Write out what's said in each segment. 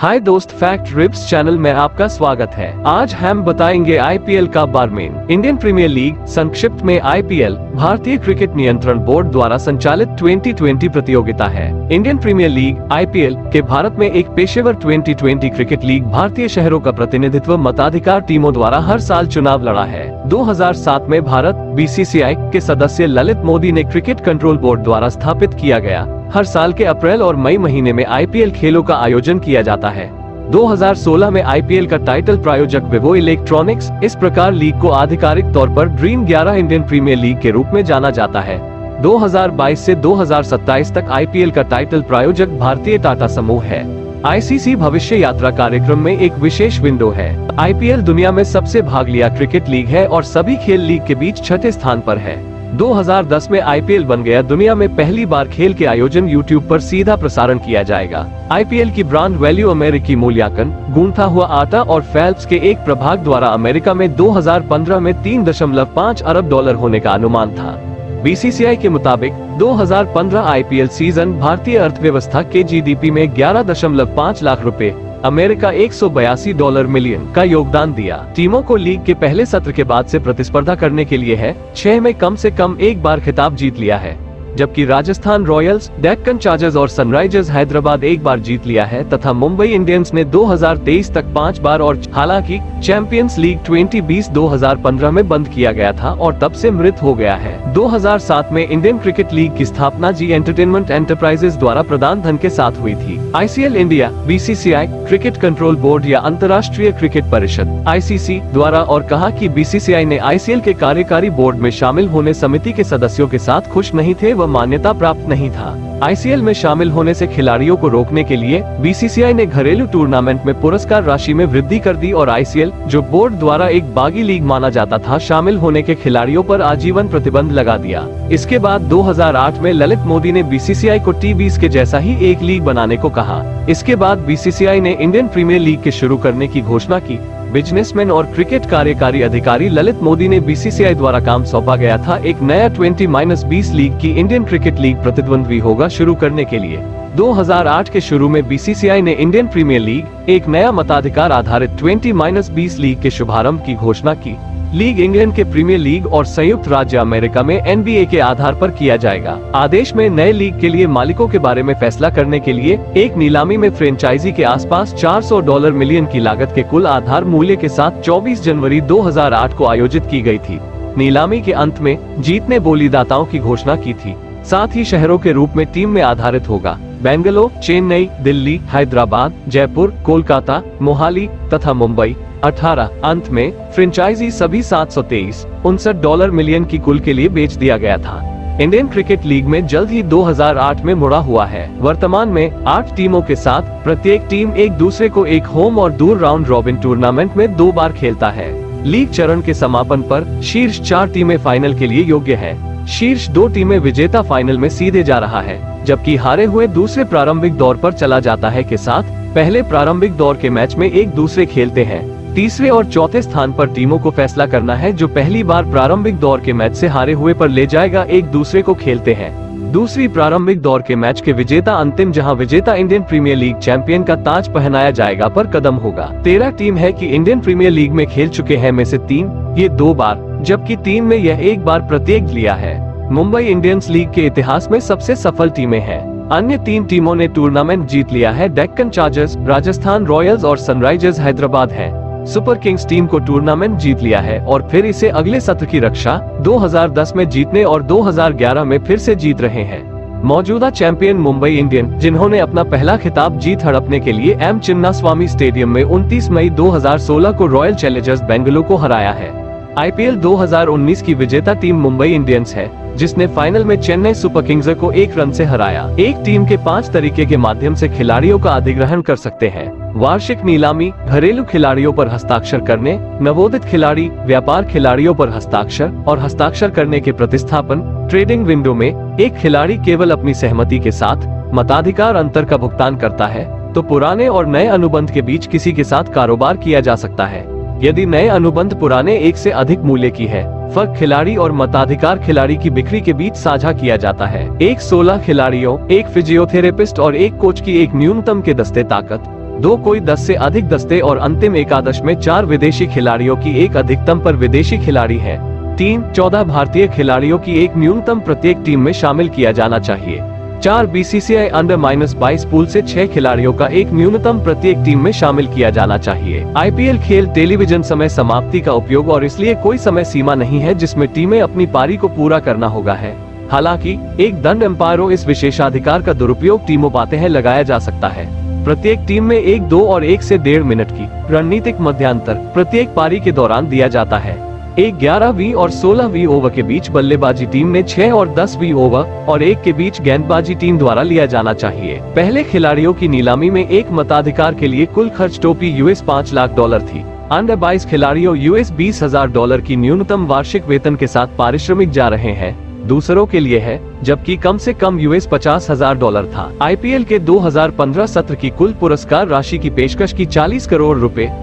हाय दोस्त, fact ribs channel में आपका स्वागत है। आज हम बताएंगे आईपीएल का बारमेन। इंडियन प्रीमियर लीग, संक्षिप्त में आईपीएल, भारतीय क्रिकेट नियंत्रण बोर्ड द्वारा संचालित 2020 प्रतियोगिता है। इंडियन प्रीमियर लीग आईपीएल के भारत में एक पेशेवर 2020 क्रिकेट लीग भारतीय शहरों का प्रतिनिधित्व मताधिकार टीमों द्वारा हर साल चुनाव लड़ा है। 2007 में भारत बीसीसीआई के सदस्य ललित मोदी ने क्रिकेट कंट्रोल बोर्ड द्वारा स्थापित किया गया। हर साल के अप्रैल और मई महीने में आईपीएल खेलों का आयोजन किया जाता है। 2016 में आईपीएल का टाइटल प्रायोजक विवो इलेक्ट्रॉनिक्स। इस प्रकार लीग को आधिकारिक तौर पर ड्रीम 11 इंडियन प्रीमियर लीग के रूप में जाना जाता है। 2022 से 2027 तक आईपीएल का टाइटल प्रायोजक भारतीय टाटा समूह है। आईसीसी भविष्य यात्रा कार्यक्रम में एक विशेष विंडो है। आईपीएल दुनिया में सबसे भाग लिया क्रिकेट लीग है और सभी खेल लीग के बीच छठे स्थान पर है। 2010 में आईपीएल बन गया दुनिया में पहली बार खेल के आयोजन यूट्यूब पर सीधा प्रसारण किया जाएगा। आईपीएल की ब्रांड वैल्यू अमेरिकी मूल्यांकन, गूंथा हुआ आटा और फेल्प्स के एक प्रभाग द्वारा अमेरिका में 2015 में $3.5 अरब होने का अनुमान था। बीसीसीआई के मुताबिक 2015 आईपीएल सीजन भारतीय अर्थव्यवस्था के जीडीपी में 11.5 लाख रुपए, अमेरिका $182 मिलियन का योगदान दिया। टीमों को लीग के पहले सत्र के बाद से प्रतिस्पर्धा करने के लिए है 6 में कम से कम एक बार खिताब जीत लिया है, जबकि राजस्थान रॉयल्स, डेक्कन चार्जर्स और सनराइजर्स हैदराबाद एक बार जीत लिया है तथा मुंबई इंडियंस ने 2023 तक 5 बार। और हालांकि चैंपियंस लीग 2020 2015 में बंद किया गया था और तब से मृत हो गया है। 2007 में इंडियन क्रिकेट लीग की स्थापना जी एंटरटेनमेंट एंटरप्राइजेस द्वारा प्रदान धन के साथ हुई थी। ICL India, BCCI, cricket control board या अंतर्राष्ट्रीय क्रिकेट परिषद आईसीसी द्वारा और कहा कि बीसीसीआई ने आईसीएल के कार्यकारी बोर्ड में शामिल होने समिति के सदस्यों के साथ खुश नहीं थे, मान्यता प्राप्त नहीं था। आईसीएल में शामिल होने से खिलाड़ियों को रोकने के लिए बीसीसीआई ने घरेलू टूर्नामेंट में पुरस्कार राशि में वृद्धि कर दी और आईसीएल, जो बोर्ड द्वारा एक बागी लीग माना जाता था, शामिल होने के खिलाड़ियों पर आजीवन प्रतिबंध लगा दिया। इसके बाद 2008 में ललित मोदी ने बीसीसीआई को T20 के जैसा ही एक लीग बनाने को कहा। इसके बाद बीसीसीआई ने इंडियन प्रीमियर लीग के शुरू करने की घोषणा की। बिजनेसमैन और क्रिकेट कार्यकारी अधिकारी ललित मोदी ने बीसीसीआई द्वारा काम सौंपा गया था एक नया 20-20 लीग की इंडियन क्रिकेट लीग प्रतिद्वंद्वी होगा शुरू करने के लिए। 2008 के शुरू में बीसीसीआई ने इंडियन प्रीमियर लीग, एक नया मताधिकार आधारित 20-20 लीग के शुभारंभ की घोषणा की। लीग इंग्लैंड के प्रीमियर लीग और संयुक्त राज्य अमेरिका में एनबीए के आधार पर किया जाएगा। आदेश में नए लीग के लिए मालिकों के बारे में फैसला करने के लिए एक नीलामी में फ्रेंचाइजी के आसपास $400 मिलियन की लागत के कुल आधार मूल्य के साथ 24 जनवरी 2008 को आयोजित की गई थी। नीलामी के अंत में जीत ने बोलीदाताओं की घोषणा की थी। साथ ही शहरों के रूप में टीम में आधारित होगा। बेंगलोर, चेन्नई, दिल्ली, हैदराबाद, जयपुर, कोलकाता, मोहाली तथा मुंबई। 18 अंत में फ्रेंचाइजी सभी $723.59 मिलियन की कुल के लिए बेच दिया गया था। इंडियन क्रिकेट लीग में जल्द ही 2008 में मुड़ा हुआ है। वर्तमान में 8 टीमों के साथ प्रत्येक टीम एक दूसरे को एक होम और दूर राउंड रॉबिन टूर्नामेंट में 2 बार खेलता है। लीग चरण के समापन पर शीर्ष 4 टीमें फाइनल के लिए योग्य है। शीर्ष 2 टीमें विजेता फाइनल में सीधे जा रहा है, जबकि हारे हुए दूसरे प्रारंभिक दौर पर चला जाता है के साथ पहले प्रारंभिक दौर के मैच में एक दूसरे खेलते हैं। तीसरे और चौथे स्थान पर टीमों को फैसला करना है, जो पहली बार प्रारंभिक दौर के मैच से हारे हुए पर ले जाएगा एक दूसरे को खेलते हैं। दूसरी प्रारंभिक दौर के मैच के विजेता अंतिम, जहां विजेता इंडियन प्रीमियर लीग चैंपियन का ताज पहनाया जाएगा, पर कदम होगा। 13 टीम है कि इंडियन प्रीमियर लीग में खेल चुके हैं में से 3 ये 2 बार, जबकि 3 में यह 1 बार प्रत्येक लिया है। मुंबई इंडियंस लीग के इतिहास में सबसे सफल टीमें हैं। अन्य 3 टीमों ने टूर्नामेंट जीत लिया है। डेक्कन चार्जर्स, राजस्थान रॉयल्स और सनराइजर्स हैदराबाद है। सुपर किंग्स टीम को टूर्नामेंट जीत लिया है और फिर इसे अगले सत्र की रक्षा 2010 में जीतने और 2011 में फिर से जीत रहे हैं। मौजूदा चैंपियन मुंबई इंडियन, जिन्होंने अपना पहला खिताब जीत हड़पने के लिए एम चिन्नास्वामी स्टेडियम में 29 मई 2016 को रॉयल चैलेंजर्स बेंगलुरु को हराया है। आईपीएल 2019 की विजेता टीम मुंबई इंडियंस है, जिसने फाइनल में चेन्नई सुपर किंग्स को 1 रन से हराया। एक टीम के 5 तरीके के माध्यम से खिलाड़ियों का अधिग्रहण कर सकते हैं। वार्षिक नीलामी, घरेलू खिलाड़ियों पर हस्ताक्षर करने, नवोदित खिलाड़ी, व्यापार खिलाड़ियों पर हस्ताक्षर और हस्ताक्षर करने के प्रतिस्थापन। ट्रेडिंग विंडो में एक खिलाड़ी केवल अपनी सहमति के साथ मताधिकार अंतर का भुगतान करता है, तो पुराने और नए अनुबंध के बीच किसी के साथ कारोबार किया जा सकता है। यदि नए अनुबंध पुराने 1 से अधिक मूल्य की है, फर्क खिलाड़ी और मताधिकार खिलाड़ी की बिक्री के बीच साझा किया जाता है। एक 16 खिलाड़ियों, एक फिजियोथेरेपिस्ट और एक कोच की एक न्यूनतम के दस्ते ताकत 2 कोई 10 से अधिक दस्ते और अंतिम एकादश में 4 विदेशी खिलाड़ियों की एक अधिकतम पर विदेशी खिलाड़ी है। 3 14 भारतीय खिलाड़ियों की एक न्यूनतम प्रत्येक टीम में शामिल किया जाना चाहिए। 4 बीसीसीआई अंडर -22 पूल से 6 खिलाड़ियों का एक न्यूनतम प्रत्येक टीम में शामिल किया जाना चाहिए। आईपीएल खेल टेलीविजन समय समाप्ति का उपयोग और इसलिए कोई समय सीमा नहीं है जिसमें टीमें अपनी पारी को पूरा करना होगा है। हालांकि एक दंड एम्पायरों इस विशेषाधिकार का दुरुपयोग टीमों पाते हैं लगाया जा सकता है। प्रत्येक टीम में 1 2 और 1 से 1.5 मिनट की रणनीतिक मध्यांतर प्रत्येक पारी के दौरान दिया जाता है। एक 11वीं और 16वीं ओवर के बीच बल्लेबाजी टीम ने 6 और 10वीं ओवर और 1 के बीच गेंदबाजी टीम द्वारा लिया जाना चाहिए। पहले खिलाड़ियों की नीलामी में एक मताधिकार के लिए कुल खर्च टोपी $5 लाख थी। अंडर 22 खिलाड़ियों $20,000 की न्यूनतम वार्षिक वेतन के साथ पारिश्रमिक जा रहे हैं, दूसरों के लिए है, जबकि कम से कम $50,000 था। आईपीएल के 2015 सत्र की कुल पुरस्कार राशि की पेशकश की $40 करोड़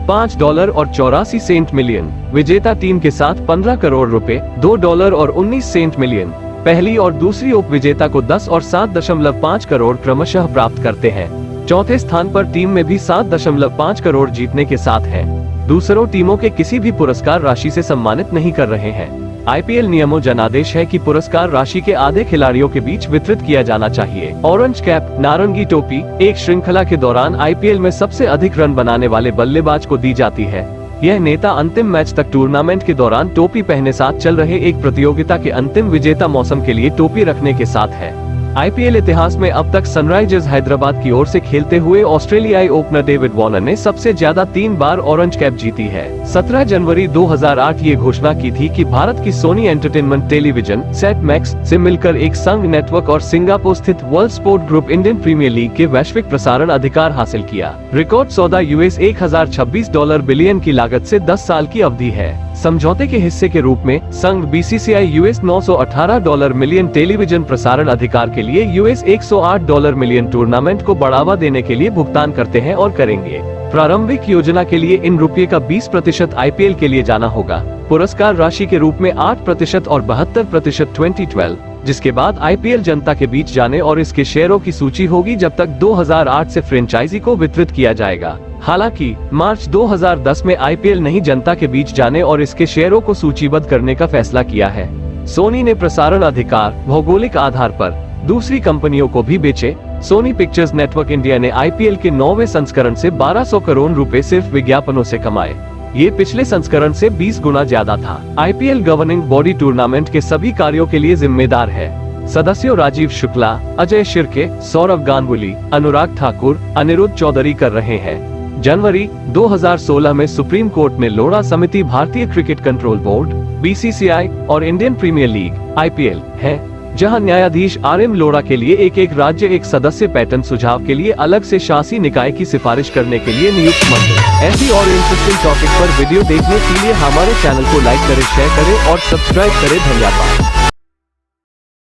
$5 और 84 मिलियन। विजेता टीम के साथ $15 करोड़ $2 और 19 मिलियन। पहली और दूसरी उप विजेता को 10 और 7.5 करोड़ क्रमशः प्राप्त करते हैं। चौथे स्थान पर टीम में भी 7.5 करोड़ जीतने के साथ है। दूसरों टीमों के किसी भी पुरस्कार राशि से सम्मानित नहीं कर रहे हैं। आईपीएल नियमों जनादेश है कि पुरस्कार राशि के आधे खिलाड़ियों के बीच वितरित किया जाना चाहिए। ऑरेंज कैप नारंगी टोपी एक श्रृंखला के दौरान आईपीएल में सबसे अधिक रन बनाने वाले बल्लेबाज को दी जाती है। यह नेता अंतिम मैच तक टूर्नामेंट के दौरान टोपी पहने साथ चल रहे एक प्रतियोगिता के अंतिम विजेता मौसम के लिए टोपी रखने के साथ है। आईपीएल इतिहास में अब तक सनराइजर्स हैदराबाद की ओर से खेलते हुए ऑस्ट्रेलियाई ओपनर डेविड वार्नर ने सबसे ज्यादा 3 बार ऑरेंज कैप जीती है। 17 जनवरी 2008 ये घोषणा की थी कि भारत की Sony Entertainment Television Set Max से मिलकर एक संघ नेटवर्क और सिंगापुर स्थित World Sport Group Indian Premier League के वैश्विक प्रसारण अधिकार हासिल किया। रिकॉर्ड सौदा $1026 बिलियन की लागत से 10 साल की अवधि है। समझौते के हिस्से के रूप में संघ बीसीसीआई $918 मिलियन टेलीविजन प्रसारण अधिकार के लिए $108 मिलियन टूर्नामेंट को बढ़ावा देने के लिए भुगतान करते हैं और करेंगे। प्रारंभिक योजना के लिए इन रुपये का 20% आईपीएल के लिए जाना होगा। पुरस्कार राशि के रूप में 8% और 72% 2012, जिसके बाद आईपीएल जनता के बीच जाने और इसके शेयरों की सूची होगी जब तक 2008 से फ्रेंचाइजी को वितरित किया जाएगा। हालांकि मार्च 2010 में आईपीएल नहीं जनता के बीच जाने और इसके शेयरों को सूचीबद्ध करने का फैसला किया है। सोनी ने प्रसारण अधिकार भौगोलिक आधार पर दूसरी कंपनियों को भी बेचे। सोनी पिक्चर्स नेटवर्क इंडिया ने आईपीएल के 9वें संस्करण से 1200 करोड़ रुपए सिर्फ विज्ञापनों से कमाए। ये पिछले संस्करण से 20 गुना ज्यादा था। आईपीएल गवर्निंग बॉडी टूर्नामेंट के सभी कार्यों के लिए जिम्मेदार है। सदस्यों राजीव शुक्ला, अजय शिर्के, सौरव गांगुली, अनुराग ठाकुर, अनिरुद्ध चौधरी कर रहे हैं। जनवरी 2016 में सुप्रीम कोर्ट ने लोढ़ा समिति भारतीय क्रिकेट कंट्रोल बोर्ड बीसीसीआई और इंडियन प्रीमियर लीग आईपीएल है, जहां न्यायाधीश RM लोढ़ा के लिए एक राज्य एक सदस्य पैटर्न सुझाव के लिए अलग से शासी निकाय की सिफारिश करने के लिए नियुक्त मंत्री। ऐसी और इंटरेस्टिंग टॉपिक पर वीडियो देखने के लिए हमारे चैनल को लाइक करें, शेयर करें और सब्सक्राइब करें। धन्यवाद।